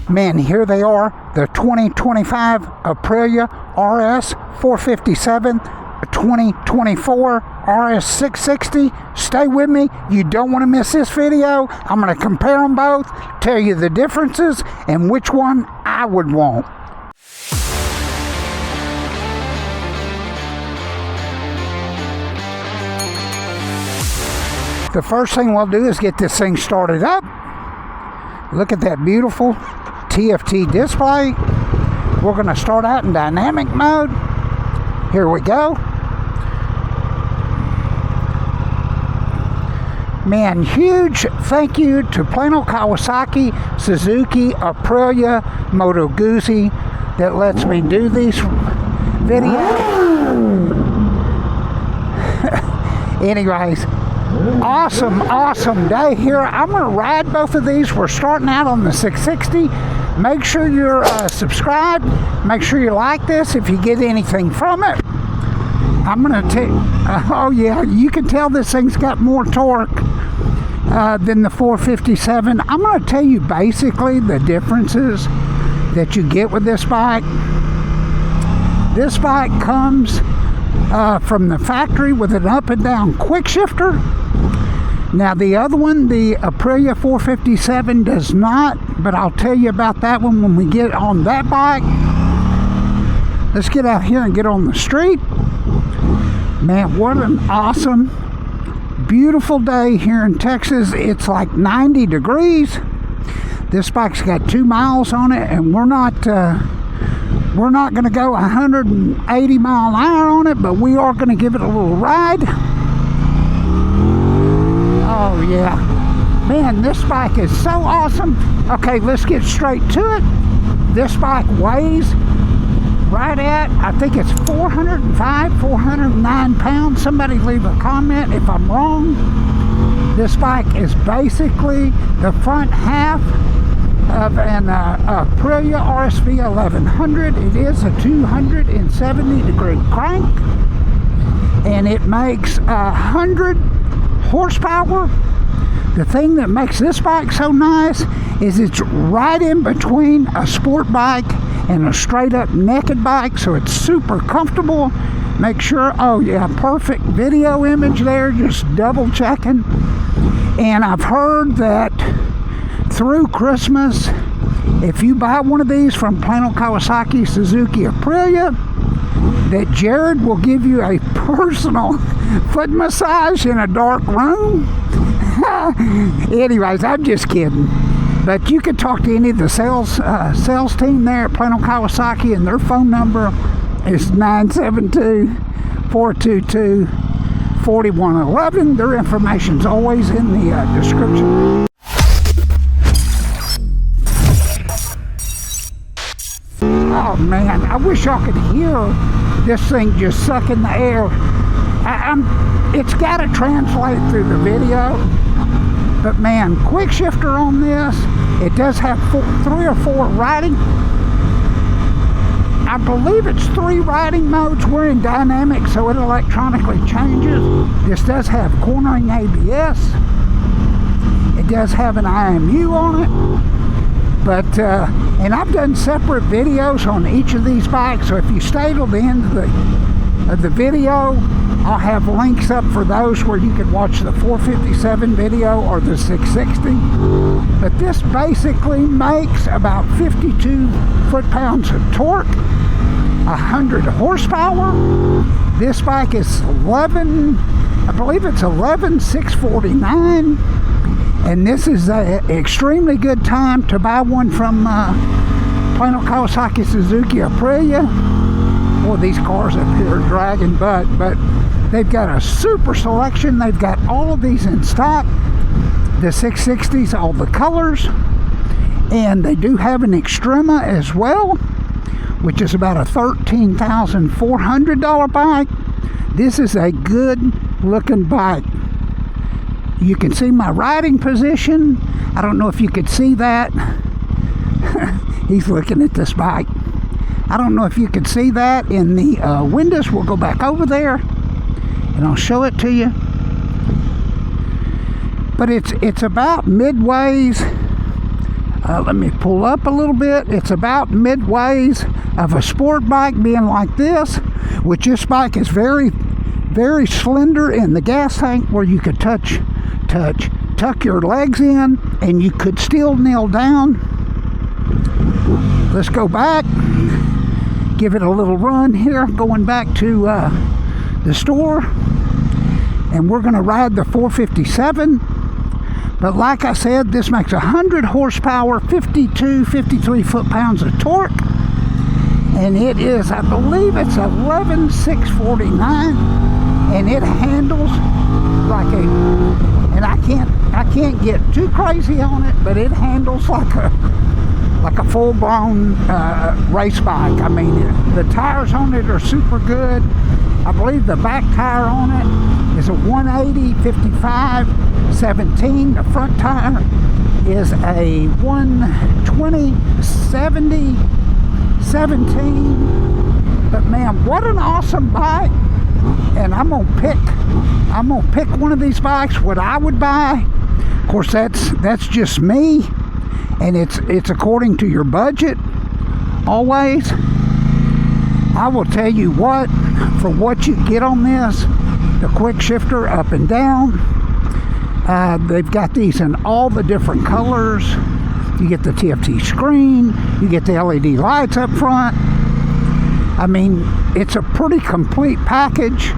Man, here they are, the 2025 Aprilia Rs457, 2024 Rs660. Stay with me. You don't want to miss this video. I'm going to compare them both, tell you the differences, and which one I would want. The first thing we'll do is get this thing started up. Look at that beautiful TFT display. We're going to start out in dynamic mode. Here we go. Man, huge thank you to Plano Kawasaki, Suzuki, Aprilia, Moto Guzzi that lets me do these videos. Anyways, awesome day here. I'm going to ride both of these. We're starting out on the 660. Make sure you're subscribed. Make sure you like this if you get anything from it. I'm going to take, oh yeah, you can tell this thing's got more torque than the 457. I'm going to tell you basically the differences that you get with this bike. This bike comes from the factory with an up and down quick shifter. Now the other one, the Aprilia 457, does not, but I'll tell you about that one when we get on that bike. Let's get out here and get on the street. Man, what an awesome, beautiful day here in Texas. It's like 90 degrees. This bike's got 2 miles on it, and we're not going to go 180 mile an hour on it, but we are going to give it a little ride. Oh yeah, man, this bike is so awesome. Okay, let's get straight to it. This bike weighs right at, I think it's 405, 409 pounds. Somebody leave a comment if I'm wrong. This bike is basically the front half of an Aprilia RSV 1100. It is a 270 degree crank, and it makes 100 horsepower. The thing that makes this bike so nice is it's right in between a sport bike and a straight up naked bike, so it's super comfortable. Make sure, oh yeah, perfect video image there, just double checking. And I've heard that through Christmas, if you buy one of these from Plano Kawasaki, Suzuki, Aprilia, that Jared will give you a personal foot massage in a dark room. Anyways, I'm just kidding. But you can talk to any of the sales team there at Plano Kawasaki, and their phone number is 972-422-4111. Their information's always in the description. Oh man, I wish y'all could hear this thing just sucking the air. It's got to translate through the video, but man, quick shifter on this. It does have 3 or 4 riding. I believe it's 3 riding modes. We're in dynamic, so it electronically changes. This does have cornering ABS. It does have an IMU on it. But, and I've done separate videos on each of these bikes, so if you stay till the end of the video, I'll have links up for those where you can watch the 457 video or the 660. But this basically makes about 52 foot-pounds of torque, 100 horsepower. This bike is I believe it's 11,649. And this is an extremely good time to buy one from Plano Kawasaki, Suzuki, Aprilia. Boy, these cars up here are dragging butt, but they've got a super selection. They've got all of these in stock. The 660s, all the colors. And they do have an Extrema as well, which is about a $13,400 bike. This is a good looking bike. You can see my riding position. I don't know if you could see that. He's looking at this bike. I don't know if you can see that in the windows. We'll go back over there and I'll show it to you. But it's about midways. Let me pull up a little bit. It's about midways of a sport bike being like this, which this bike is very, very slender in the gas tank where you could tuck your legs in and you could still kneel down. Let's go back, give it a little run here, going back to the store, and we're going to ride the 457. But like I said, this makes 100 horsepower, 53 foot-pounds of torque, and it is, I believe it's 11,649, and it handles like and I can't get too crazy on it, but it handles like a full-blown race bike. I mean, the tires on it are super good. I believe the back tire on it is a 180 55 17. The front tire is a 120 70 17. But man, what an awesome bike! And I'm gonna pick one of these bikes what I would buy. Of course, that's just me, and it's according to your budget always. I will tell you what, for what you get on this, the quick shifter up and down, they've got these in all the different colors. You get the TFT screen, you get the LED lights up front. I mean, it's a pretty complete package,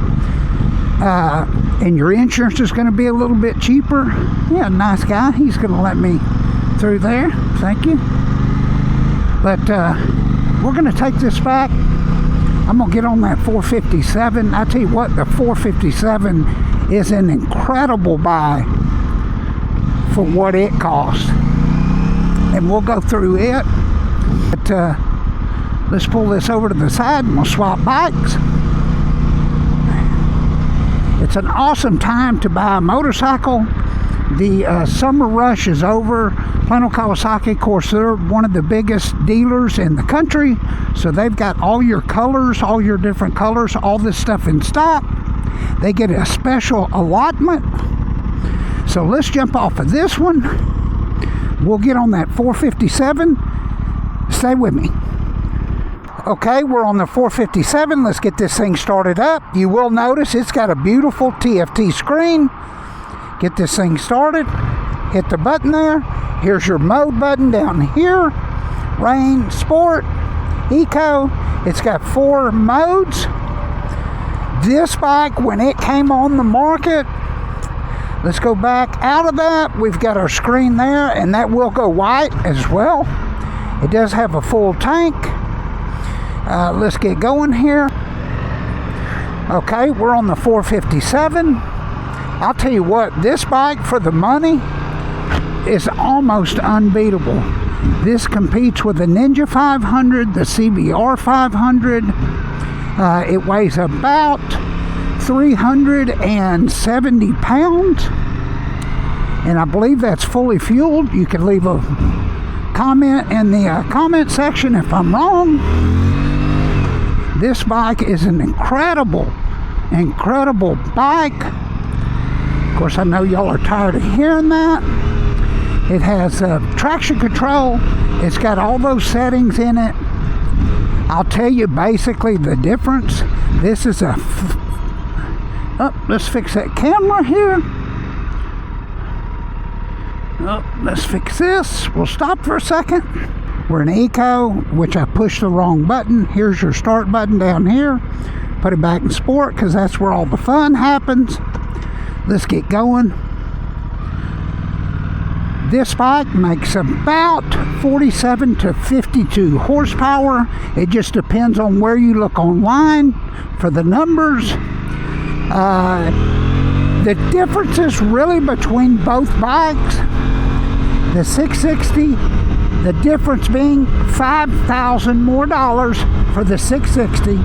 and your insurance is going to be a little bit cheaper. Yeah, nice guy. He's going to let me through there. Thank you. But we're going to take this back. I'm going to get on that 457. I tell you what, the 457 is an incredible buy for what it costs. And we'll go through it. But let's pull this over to the side and we'll swap bikes. It's an awesome time to buy a motorcycle. The summer rush is over. Plano Kawasaki, of course, they're one of the biggest dealers in the country. So they've got all your colors, all your different colors, all this stuff in stock. They get a special allotment. So let's jump off of this one. We'll get on that 457. Stay with me. Okay, we're on the 457. Let's get this thing started up. You will notice it's got a beautiful TFT screen. Get this thing started. Hit the button there. Here's your mode button down here. Rain, Sport, Eco. It's got 4 modes. This bike, when it came on the market, let's go back out of that. We've got our screen there, and that will go white as well. It does have a full tank. Let's get going here. Okay, we're on the 457. I'll tell you what, this bike for the money is almost unbeatable. This competes with the Ninja 500, the CBR 500. It weighs about 370 pounds, and I believe that's fully fueled. You can leave a comment in the comment section if I'm wrong. This bike is an incredible bike. Of course, I know y'all are tired of hearing that. It has traction control. It's got all those settings in it. I'll tell you basically the difference. This is a let's fix that camera here. Let's fix this. We'll stop for a second. We're in Eco, which I pushed the wrong button. Here's your start button down here. Put it back in Sport because that's where all the fun happens. Let's get going. This bike makes about 47 to 52 horsepower. It just depends on where you look online for the numbers. The differences really between both bikes, the 660, the difference being $5,000 more for the 660,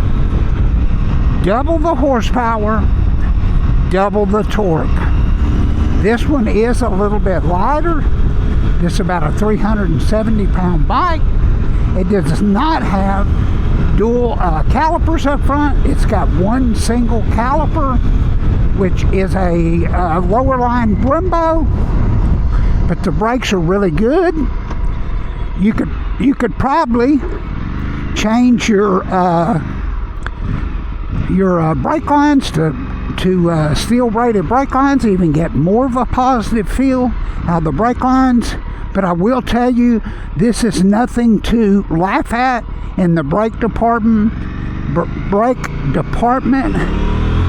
double the horsepower, double the torque. This one is a little bit lighter. This is about a 370 pound bike. It does not have dual calipers up front. It's got one single caliper, which is a lower line Brembo, but the brakes are really good. You could probably change your brake lines to steel braided brake lines, even get more of a positive feel out of the brake lines. But I will tell you, this is nothing to laugh at in the brake department.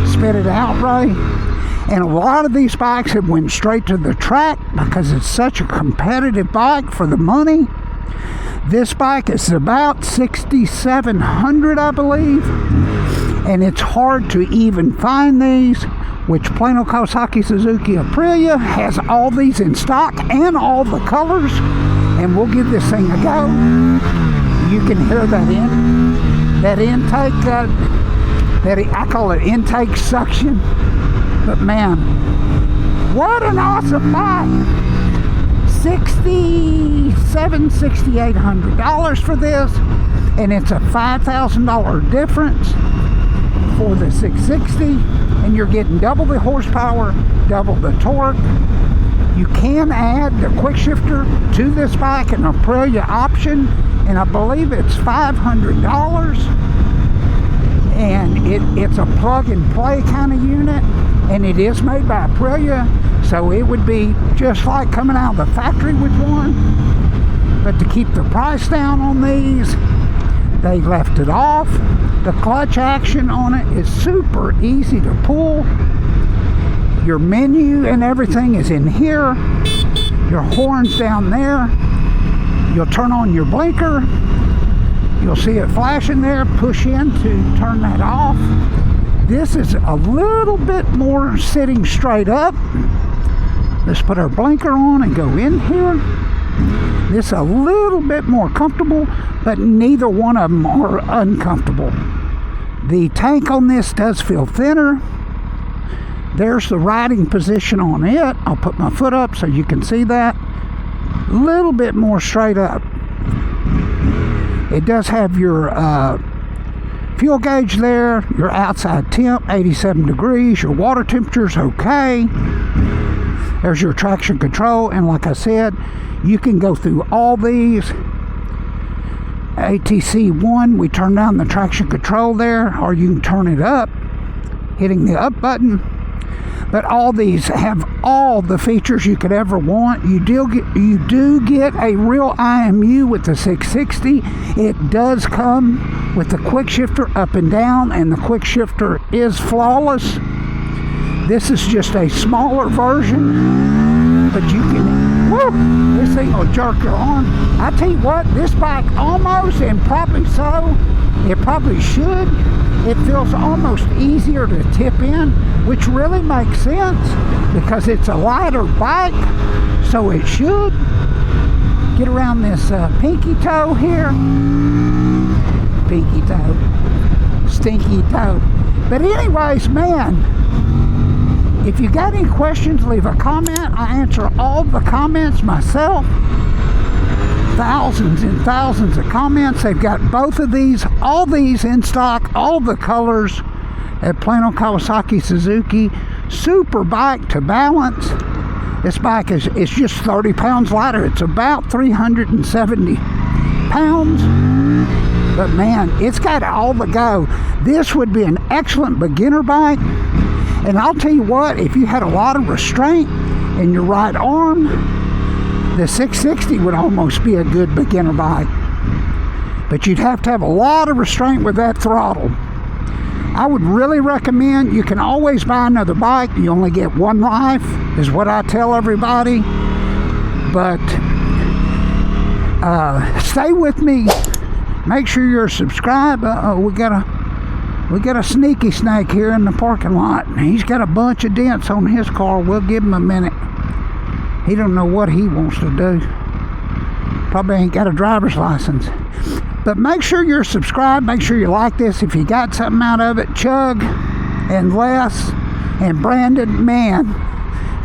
Spit it out, Ray. And a lot of these bikes have went straight to the track because it's such a competitive bike for the money. This bike is about $6,700, I believe, and it's hard to even find these, which Plano, Kawasaki, Suzuki, Aprilia has all these in stock and all the colors, and we'll give this thing a go. You can hear that intake, I call it intake suction, but man, what an awesome bike. $6,800 for this, and it's a $5,000 difference for the 660, and you're getting double the horsepower, double the torque. You can add the quick shifter to this bike, an Aprilia option, and I believe it's $500, and it's a plug and play kind of unit, and it is made by Aprilia, so it would be just like coming out of the factory with one. But to keep the price down on these, they left it off. The clutch action on it is super easy to pull. Your menu and everything is in here. Your horn's down there. You'll turn on your blinker. You'll see it flashing there. Push in to turn that off. This is a little bit more sitting straight up. Let's put our blinker on and go in here. This is a little bit more comfortable, but neither one of them are uncomfortable. The tank on this does feel thinner. There's the riding position on it. I'll put my foot up so you can see that. A little bit more straight up. It does have your fuel gauge there, your outside temp, 87 degrees, your water temperature's okay. There's your traction control, and like I said, you can go through all these. ATC1, we turn down the traction control there, or you can turn it up, hitting the up button. But all these have all the features you could ever want. You do get a real IMU with the 660. It does come with the quick shifter up and down, and the quick shifter is flawless. This is just a smaller version, but you can, whoop, this thing will jerk your arm. I tell you what, this bike almost, and probably so, it probably should, it feels almost easier to tip in, which really makes sense because it's a lighter bike, so it should. Get around this pinky toe here. Pinky toe. Stinky toe. But anyways, man, if you got any questions, leave a comment. I answer all the comments myself. Thousands and thousands of comments. They've got both of these, all these in stock, all the colors at Plano, Kawasaki, Suzuki. Super bike to balance. This bike is just 30 pounds lighter. It's about 370 pounds. But man, it's got all the go. This would be an excellent beginner bike. And I'll tell you what, if you had a lot of restraint in your right arm, the 660 would almost be a good beginner bike. But you'd have to have a lot of restraint with that throttle. I would really recommend, you can always buy another bike. You only get one life, is what I tell everybody. But stay with me. Make sure you're subscribed. We got a sneaky snake here in the parking lot. He's got a bunch of dents on his car. We'll give him a minute. He don't know what he wants to do. Probably ain't got a driver's license. But make sure you're subscribed. Make sure you like this. If you got something out of it, Chug and Les and Brandon, man,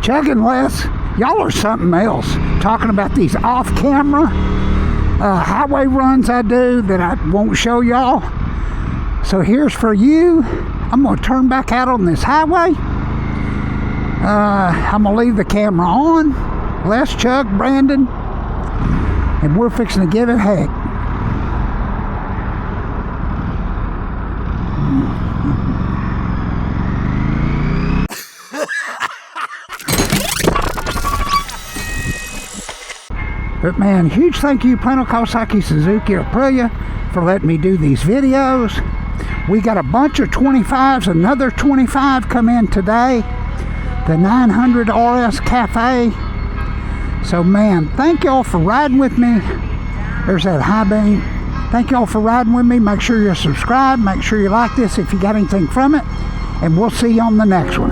Chug and Les, Y'all are something else. Talking about these off-camera highway runs I do that I won't show y'all. So here's for you. I'm going to turn back out on this highway. I'm going to leave the camera on. Les, Chuck, Brandon. And we're fixing to give it heck. But man, huge thank you, Plano, Kawasaki, Suzuki, Aprilia, for letting me do these videos. We got a bunch of 25s, another 25 come in today. The 900 RS Cafe. So man, thank y'all for riding with me. There's that high beam. Thank y'all for riding with me. Make sure you're subscribed. Make sure you like this if you got anything from it. And we'll see you on the next one.